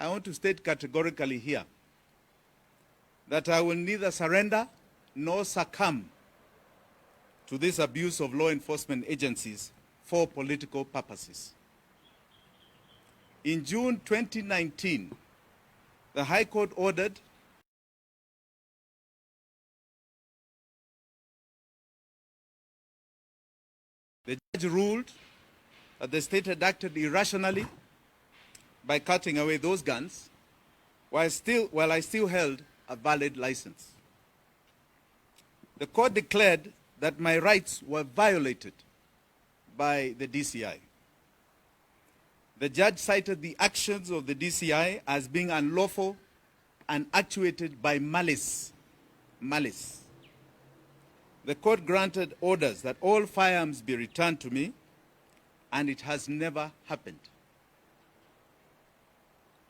I want to state categorically here that I will neither surrender nor succumb to this abuse of law enforcement agencies for political purposes. In June 2019, the High Court ordered the judge ruled that the state had acted irrationally by cutting away those guns while I still held a valid license. The court declared that my rights were violated by the DCI. The judge cited the actions of the DCI as being unlawful and actuated by malice. Malice. The court granted orders that all firearms be returned to me, and it has never happened.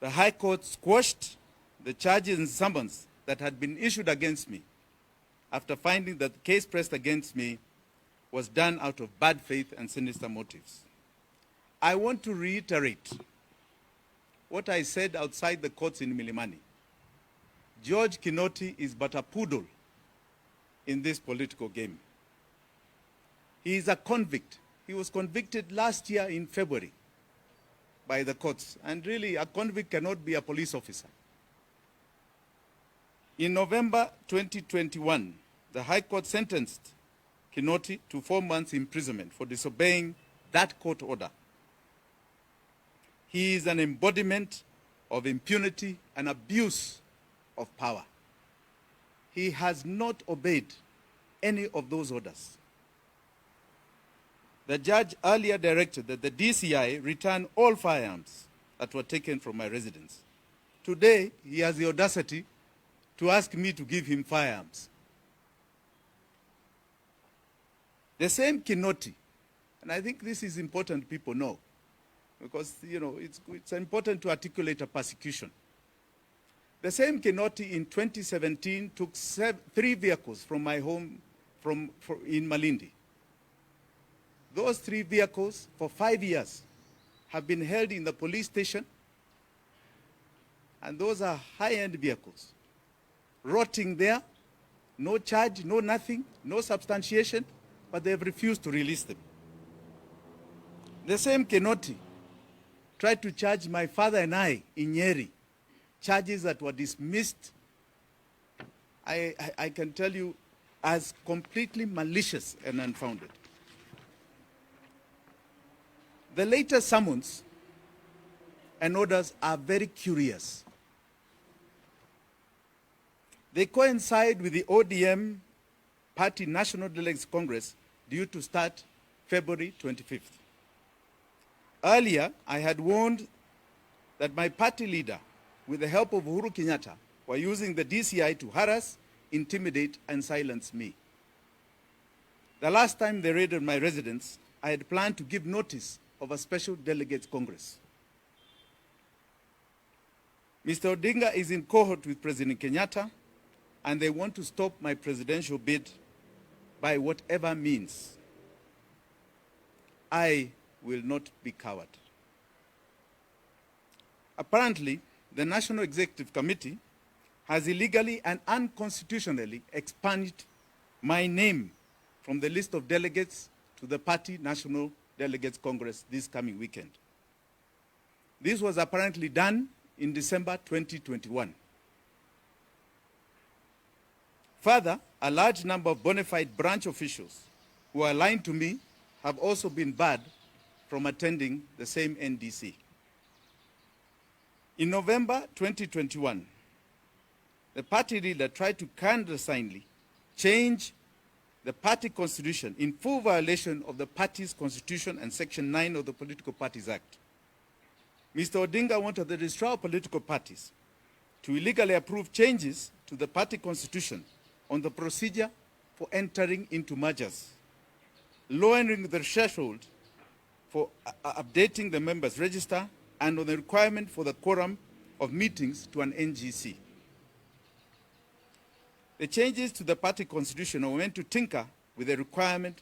The High Court squashed the charges and summons that had been issued against me after finding that the case pressed against me was done out of bad faith and sinister motives. I want to reiterate what I said outside the courts in Milimani. George Kinoti is but a poodle in this political game. He is a convict. He was convicted last year in February by the courts. And really, a convict cannot be a police officer. In November 2021, the High Court sentenced Kinoti to 4 months imprisonment for disobeying that court order. He is an embodiment of impunity and abuse of power. He has not obeyed any of those orders. The judge earlier directed that the DCI return all firearms that were taken from my residence. Today, he has the audacity to ask me to give him firearms. The same Kinoti, and I think this is important people know, because it's important to articulate a persecution. The same Kinoti in 2017 took 3 vehicles from my home in Malindi. Those 3 vehicles for 5 years have been held in the police station, and those are high-end vehicles, rotting there, no charge, no nothing, no substantiation, but they have refused to release them. The same Kinoti tried to charge my father and I in Nyeri, charges that were dismissed, I can tell you, as completely malicious and unfounded. The latest summons and orders are very curious. They coincide with the ODM Party National Delegates Congress due to start February 25th. Earlier, I had warned that my party leader, with the help of Uhuru Kenyatta, were using the DCI to harass, intimidate, and silence me. The last time they raided my residence, I had planned to give notice of a special delegates congress. Mr. Odinga is in cohort with President Kenyatta, and they want to stop my presidential bid by whatever means. I will not be coward. Apparently, the National Executive Committee has illegally and unconstitutionally expunged my name from the list of delegates to the Party National Delegates Congress this coming weekend. This was apparently done in December 2021. Further, a large number of bona fide branch officials who are aligned to me have also been barred from attending the same NDC. In November 2021, the party leader tried to clandestinely change the party constitution in full violation of the party's constitution and Section 9 of the Political Parties Act. Mr. Odinga wanted the registrar of political parties to illegally approve changes to the party constitution on the procedure for entering into mergers, lowering the threshold for updating the members' register, and on the requirement for the quorum of meetings to an NGC. The changes to the party constitution are meant to tinker with the requirement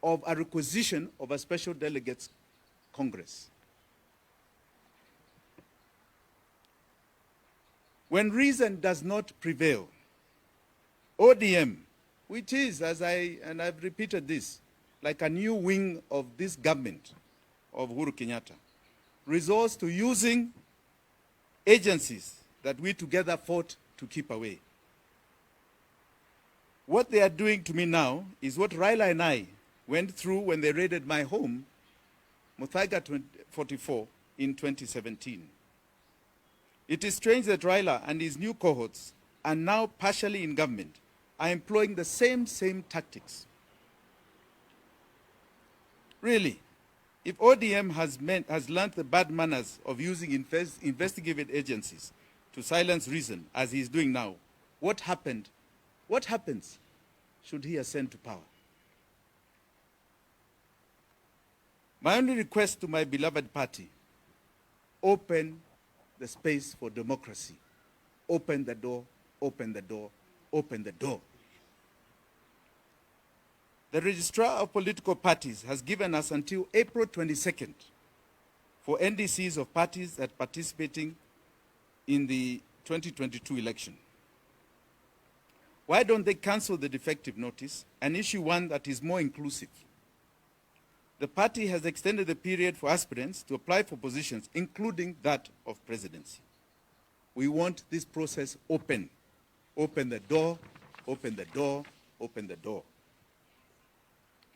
of a requisition of a special delegates congress. When reason does not prevail, ODM, which is, and I've repeated this, like a new wing of this government of Uhuru Kenyatta, resorts to using agencies that we together fought to keep away. What they are doing to me now is what Raila and I went through when they raided my home, Muthaiga 44, in 2017. It is strange that Raila and his new cohorts are now partially in government, are employing the same tactics. Really, if ODM has learned the bad manners of using investigative agencies to silence reason, as he is doing now, what happens should he ascend to power? My only request to my beloved party, open the space for democracy. Open the door, open the door, open the door. The Registrar of Political Parties has given us until April 22nd for NDCs of parties that are participating in the 2022 election. Why don't they cancel the defective notice and issue one that is more inclusive? The party has extended the period for aspirants to apply for positions, including that of presidency. We want this process open. Open the door, open the door, open the door.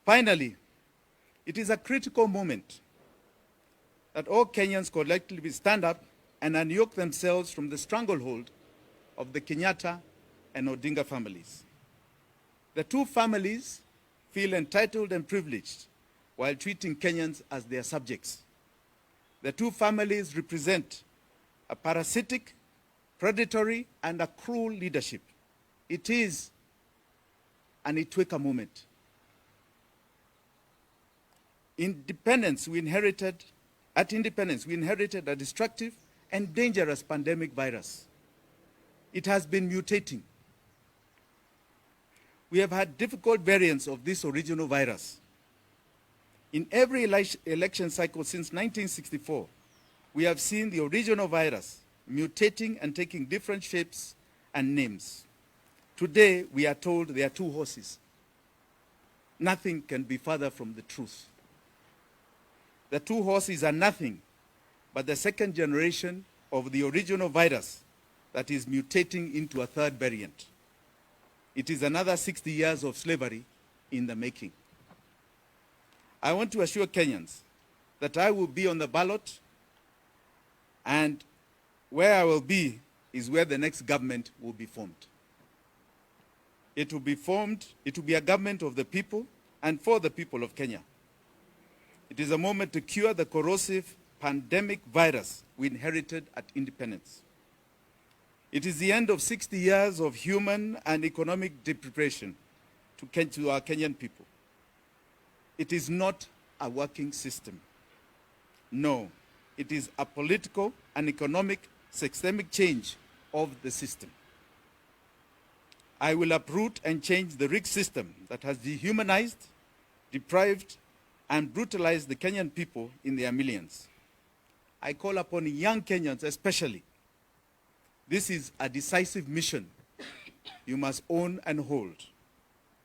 Finally, it is a critical moment that all Kenyans collectively stand up and unyoke themselves from the stranglehold of the Kenyatta and Odinga families. The two families feel entitled and privileged while treating Kenyans as their subjects. The two families represent a parasitic, predatory, and a cruel leadership. It is an Itweka moment. At independence, we inherited a destructive and dangerous pandemic virus. It has been mutating. We have had difficult variants of this original virus. In every election cycle since 1964, we have seen the original virus mutating and taking different shapes and names. Today, we are told there are two horses. Nothing can be further from the truth. The two horses are nothing but the second generation of the original virus that is mutating into a third variant. It is another 60 years of slavery in the making. I want to assure Kenyans that I will be on the ballot, and where I will be is where the next government will be formed. It will be a government of the people and for the people of Kenya. It is a moment to cure the corrosive pandemic virus we inherited at independence. It is the end of 60 years of human and economic deprivation to our Kenyan people. It is not a working system. No, it is a political and economic systemic change of the system. I will uproot and change the rigged system that has dehumanized, deprived, and brutalized the Kenyan people in their millions. I call upon young Kenyans especially. This is a decisive mission you must own and hold.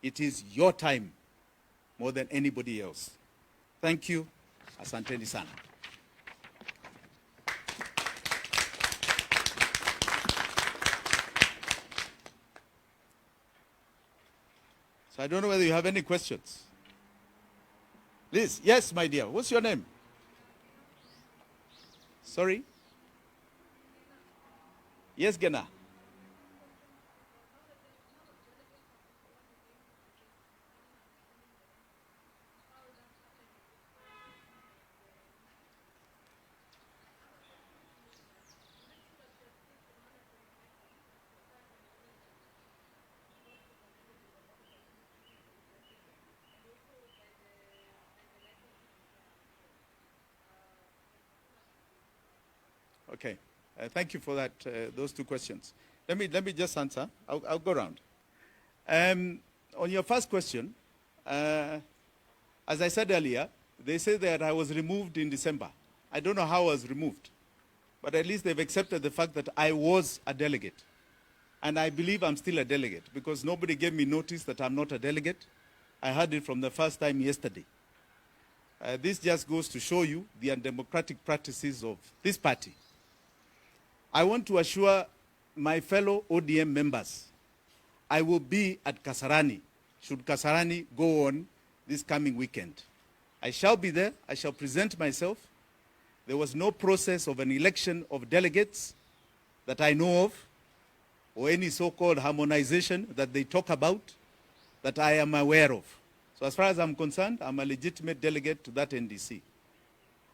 It is your time more than anybody else. Thank you. Asanteni sana. So I don't know whether you have any questions. Liz, yes, my dear. What's your name? Sorry? Yes, Gena. Okay. Thank you for that, those two questions. Let me just answer. I'll go around. On your first question, as I said earlier, they say that I was removed in December. I don't know how I was removed. but at least they've accepted the fact that I was a delegate. And I believe I'm still a delegate because nobody gave me notice that I'm not a delegate. I heard it from the first time yesterday. This just goes to show you the undemocratic practices of this party. I want to assure my fellow ODM members, I will be at Kasarani, should Kasarani go on this coming weekend. I shall be there. I shall present myself. There was no process of an election of delegates that I know of, or any so-called harmonization that they talk about that I am aware of. So as far as I'm concerned, I'm a legitimate delegate to that NDC.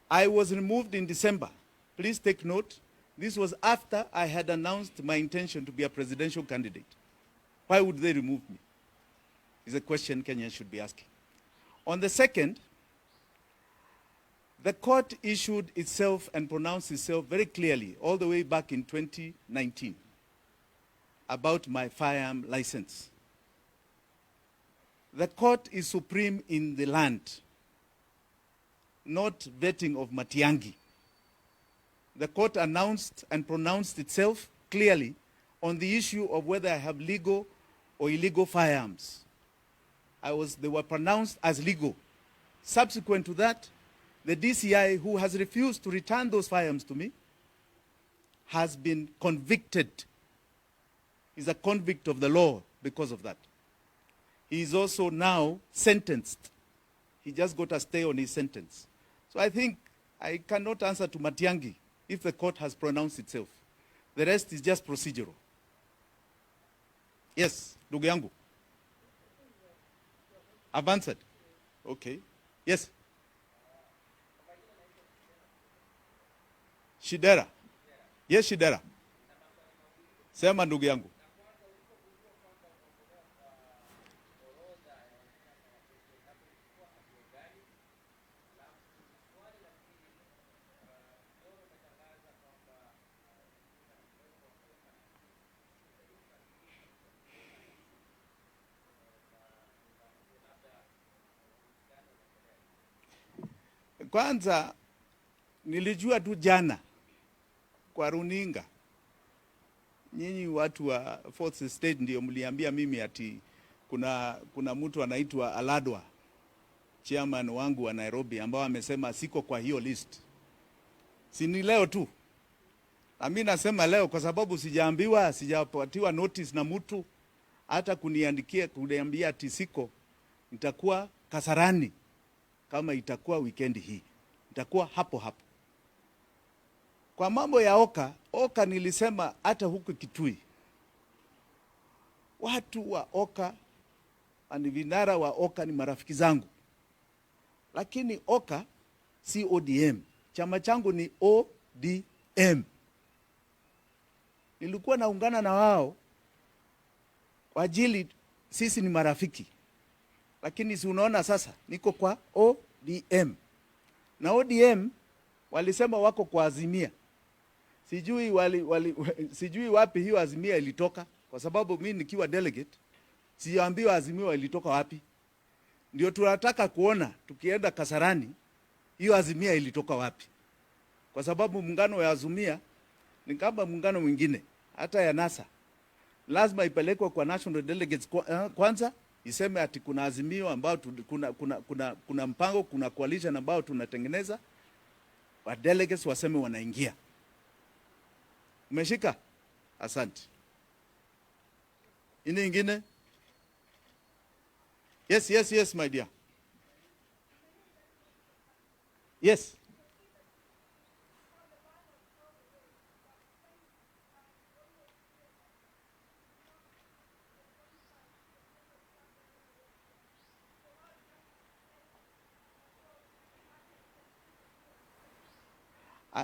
I was removed in December. Please take note, this was after I had announced my intention to be a presidential candidate. Why would they remove me? Is a question Kenyans should be asking. On the second, the court issued itself and pronounced itself very clearly all the way back in 2019 about my firearm license. The court is supreme in the land, not vetting of Matiang'i. The court announced and pronounced itself clearly on the issue of whether I have legal or illegal firearms. They were pronounced as legal. Subsequent to that, the DCI, who has refused to return those firearms to me, has been convicted. He's a convict of the law because of that. He is also now sentenced. He just got a stay on his sentence. So I think I cannot answer to Matiang'i if the court has pronounced itself. The rest is just procedural. Yes, ndugu yangu. I've answered. Okay. Yes. Shidera. Yes, Shidera. Sema ndugu yangu. Kwanza nilijua tu jana kwa runinga, nyinyi watu wa Fourth Estate ndio mliambia mimi ati kuna mtu anaitwa Aladwa, chairman wangu wa Nairobi, ambao amesema siko kwa hiyo list. Si ni leo tu. Na mimi nasema leo kwa sababu sijapatiwa notice na mtu hata kuniambia ati siko. Nitakuwa Kasarani kama itakuwa weekend hii. Nitakuwa hapo hapo. Kwa mambo ya Oka nilisema hata huku Kitui. Watu wa Oka, ani vinara wa Oka ni marafiki zangu. Lakini Oka si ODM. Chama changu ni ODM. Nilikuwa naungana na wao kwa ajili sisi ni marafiki. Lakini si unaona sasa niko kwa ODM. Na ODM walisema wako kwa Azimia. Sijui wapi hiyo Azimia ilitoka, kwa sababu mimi nikiwa delegate siambiwa Azimia ilitoka wapi. Ndio tunataka kuona tukienda Kasarani hiyo Azimia ilitoka wapi. Kwa sababu muungano wa Azimia ni kama muungano mwingine, hata ya NASA. Lazima ipelekwe kwa national delegates kwanza, iseme ati kuna azimio ambao kuna mpango, kuna coalition ambao tunatengeneza, wa delegates waseme wanaingia. Umeshika? Asante. Ini ingine? Yes, my dear. Yes.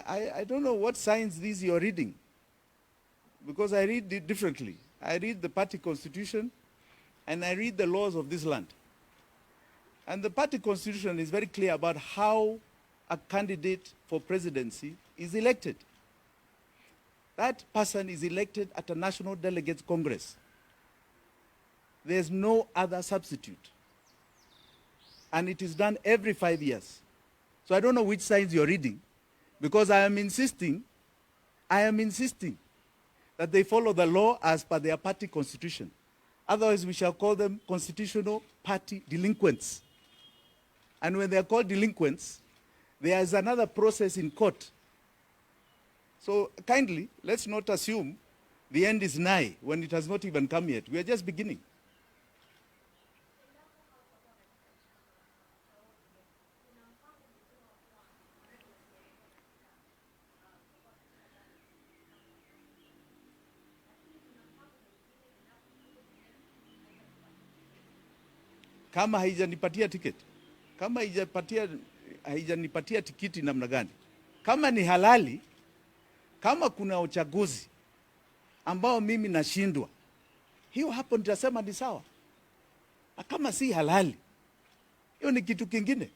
I don't know what signs these you're reading, because I read it differently. I read the party constitution and I read the laws of this land. And the party constitution is very clear about how a candidate for presidency is elected. That person is elected at a National Delegates Congress. There's no other substitute. And it is done every 5 years. So I don't know which signs you're reading, because I am insisting I am insisting that they follow the law as per their party constitution. Otherwise, we shall call them constitutional party delinquents. And when they are called delinquents, there is another process in court. So kindly, let's not assume the end is nigh when it has not even come yet. We are just beginning. Kama haijanipatia ticket, kama haijanipatia tikiti namna gani? Kama ni halali, kama kuna uchaguzi ambao mimi nashindwa, hiyo hapo nitasema ni sawa. Na kama si halali, hiyo ni kitu kingine.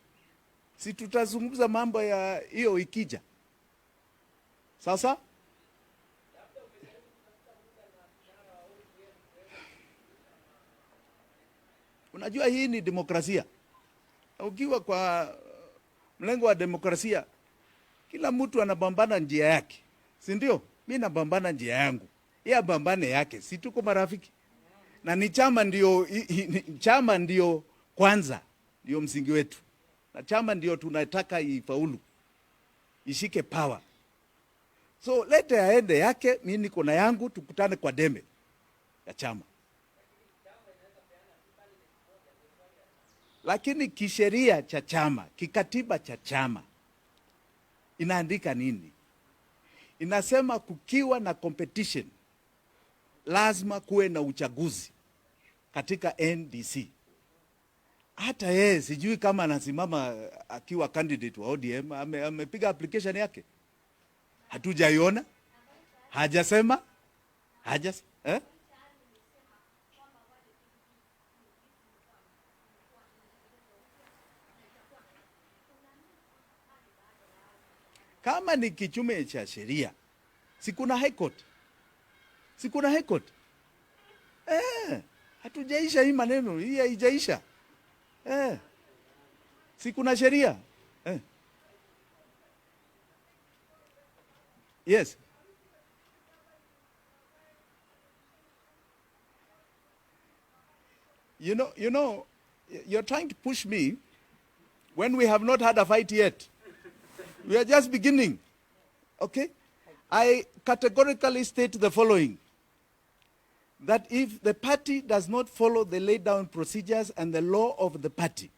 Si tutazungumza mambo ya hiyo ikija. Sasa unajua hii ni demokrasia. Ukiwa kwa mlengo wa demokrasia, kila mtu anapambana njia yake. Si ndio? Mimi napambana njia yangu. Yeye apambane yake. Si tuko marafiki. Na ni chama ndio kwanza, ndio msingi wetu. Na chama ndio tunataka ifaulu. Ishike power. So lete aende yake, mimi niko na yangu, tukutane kwa debe ya chama. Lakini kisheria cha chama, kikatiba cha chama, inaandika nini? Inasema kukiwa na competition, lazima kuwe na uchaguzi katika NDC. Hata yeye sijui kama anasimama akiwa candidate wa ODM, amepiga application yake. Hatujaiona. Hajasema. Kama ni kichume cha sheria, sikuna high court. Sikuna high court. Hatujaisha hii maneno, hii haijaisha. Sikuna sheria. Yes. You know, you're trying to push me when we have not had a fight yet. We are just beginning. Okay? I categorically state the following. That if the party does not follow the laid down procedures and the law of the party,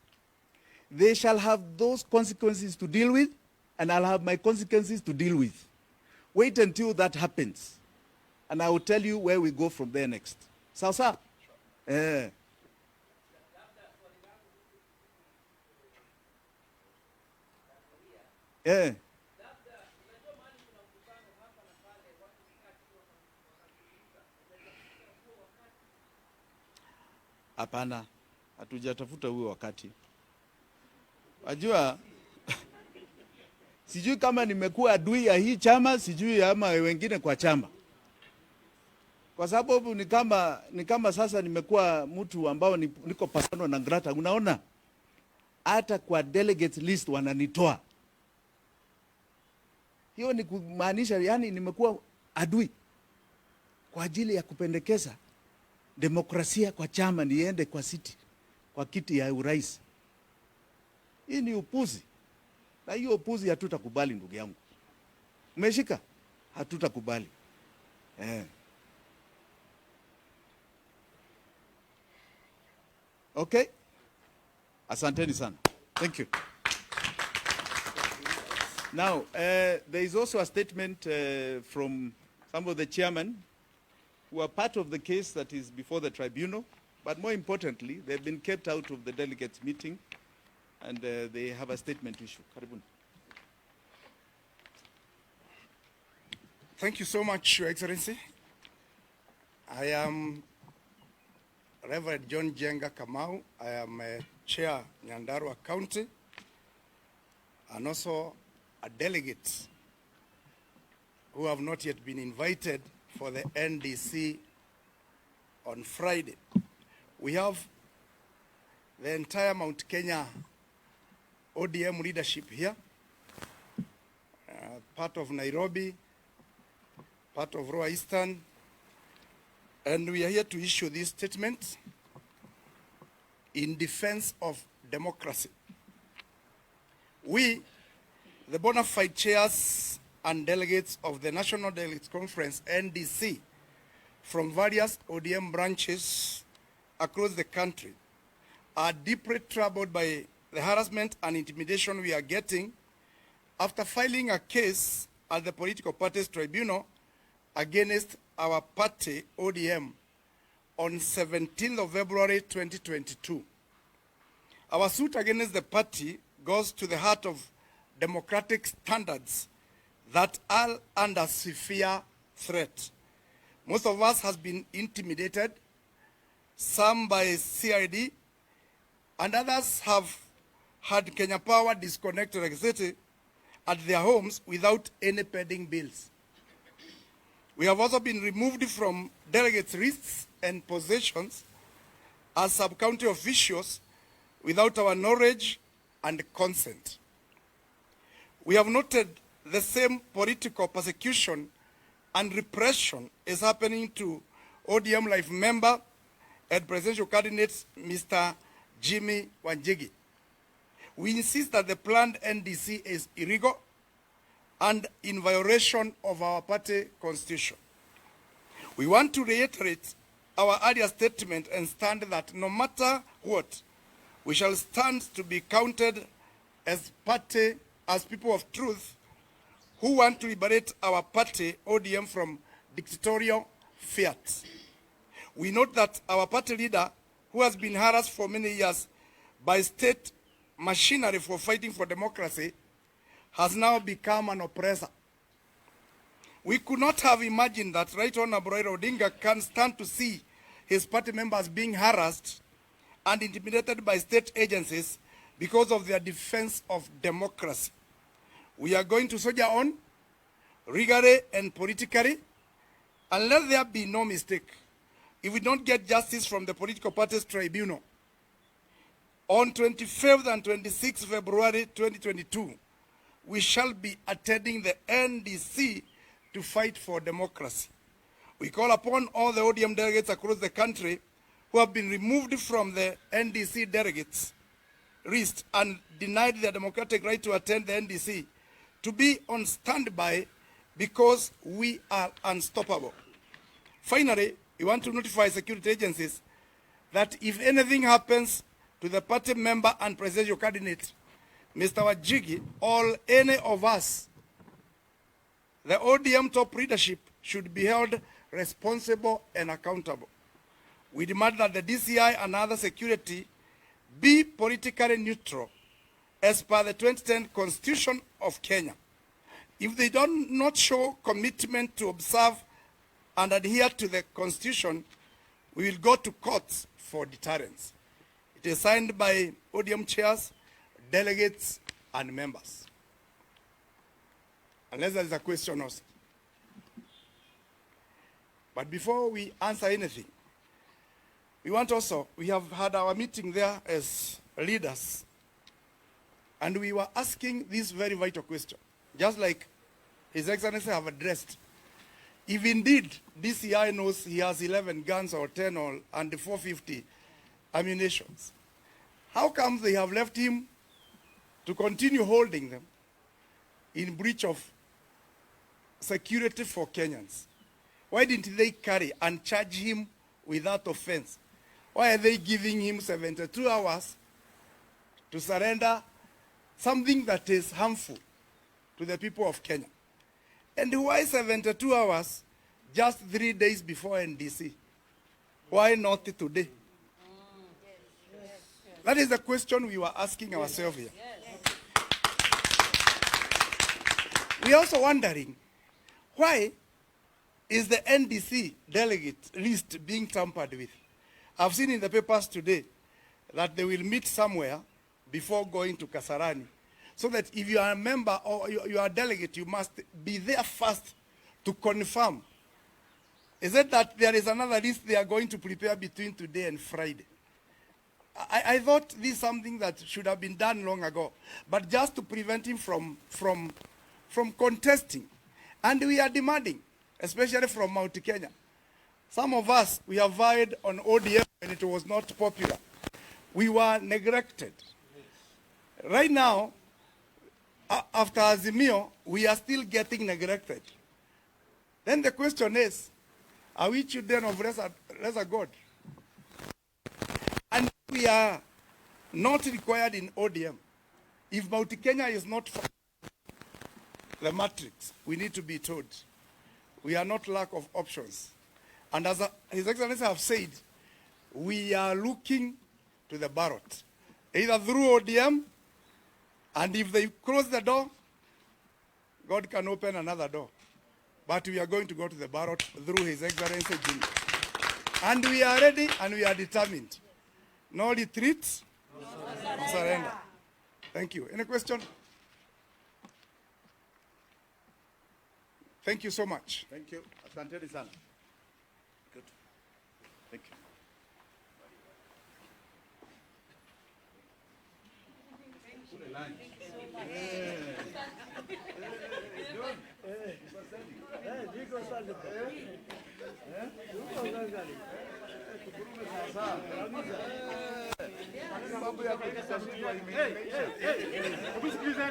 they shall have those consequences to deal with, and I'll have my consequences to deal with. Wait until that happens, and I will tell you where we go from there next. Sasa? Hapana, hatujatafuta huo wakati. Wajua, sijui kama nimekuwa adui ya hii chama, sijui ama wengine kwa chama. Kwa sababu ni kama sasa nimekuwa mtu ambao niko persona non grata. Unaona? Hata kwa delegate list wananitoa. Hiyo ni kumaanisha yani nimekuwa adui kwa ajili ya kupendekeza demokrasia kwa chama niende kwa kiti ya urais. Hii ni upuzi. Na hiyo upuzi hatutakubali ndugu yangu. Umeshika? Hatutakubali. Okay? Asanteni sana. Thank you. Now, there is also a statement from some of the chairmen who are part of the case that is before the tribunal, but more importantly, they've been kept out of the delegates meeting, and they have a statement to issue. Karibuni. Thank you so much, Your Excellency. I am Reverend John Jenga Kamau. I am Chair Nyandarua County, and also a delegate who have not yet been invited for the NDC on Friday. We have the entire Mount Kenya ODM leadership here, part of Nairobi, part of Roa Eastern, and we are here to issue this statement in defense of democracy. We, the bona fide chairs and delegates of the National Delegates Conference, NDC, from various ODM branches across the country, are deeply troubled by the harassment and intimidation we are getting after filing a case at the Political Parties Tribunal against our party, ODM, on 17th of February 2022. Our suit against the party goes to the heart of democratic standards that are under severe threat. Most of us has been intimidated, some by CID, and others have had Kenya Power disconnect electricity at their homes without any pending bills. We have also been removed from delegates' lists and positions as sub-county officials without our knowledge and consent. We have noted the same political persecution and repression is happening to ODM Life member and presidential candidate Mr. Jimmy Wanjigi. We insist that the planned NDC is illegal and in violation of our party constitution. We want to reiterate our earlier statement and stand that no matter what, we shall stand to be counted as party, as people of truth who want to liberate our party, ODM, from dictatorial fiat. We note that our party leader, who has been harassed for many years by state machinery for fighting for democracy, has now become an oppressor. We could not have imagined that Right Honorable Raila Odinga can stand to see his party members being harassed and intimidated by state agencies because of their defense of democracy. We are going to soldier on, legally and politically, and let there be no mistake. If we don't get justice from the Political Parties Tribunal, on 25th and 26th February 2022, we shall be attending the NDC to fight for democracy. We call upon all the ODM delegates across the country who have been removed from the NDC delegates list and denied their democratic right to attend the NDC to be on standby because we are unstoppable. Finally, we want to notify security agencies that if anything happens to the party member and presidential candidate, Mr. Wanjigi, or any of us, the ODM top leadership should be held responsible and accountable. We demand that the DCI and other security be politically neutral as per the 2010 Constitution of Kenya. If they do not show commitment to observe and adhere to the Constitution, we will go to courts for deterrence. It is signed by ODM chairs, delegates, and members. Unless there is a question also. But before we answer anything, we have had our meeting there as leaders, and we were asking this very vital question, just like His Excellency have addressed. If indeed DCI knows he has 11 guns or 10 and 450 ammunitions, how come they have left him to continue holding them in breach of security for Kenyans? Why didn't they carry and charge him with that offense? Why are they giving him 72 hours to surrender something that is harmful to the people of Kenya? And why 72 hours just 3 days before NDC? Why not today? That is the question we were asking ourselves here. We are also wondering, why is the NDC delegate list being tampered with? I've seen in the papers today that they will meet somewhere before going to Kasarani, so that if you are a member or you are a delegate, you must be there first to confirm. Is it that there is another list they are going to prepare between today and Friday? I thought this is something that should have been done long ago, but just to prevent him from contesting. And we are demanding especially from Mount Kenya. Some of us, we have vied on ODM when it was not popular. We were neglected. Right now, after Azimio, we are still getting neglected. Then the question is, are we children of lesser God? And we are not required in ODM. If Mount Kenya is not the matrix, we need to be told. We are not lack of options. And as His Excellency have said, we are looking to the ballot, either through ODM, and if they close the door, God can open another door. But we are going to go to the ballot through His Excellency Jimmy. And we are ready and we are determined. No retreat, no surrender. Thank you. Any question? Thank you so much. Thank you. Asante sana. Good. Thank you. Mambo ya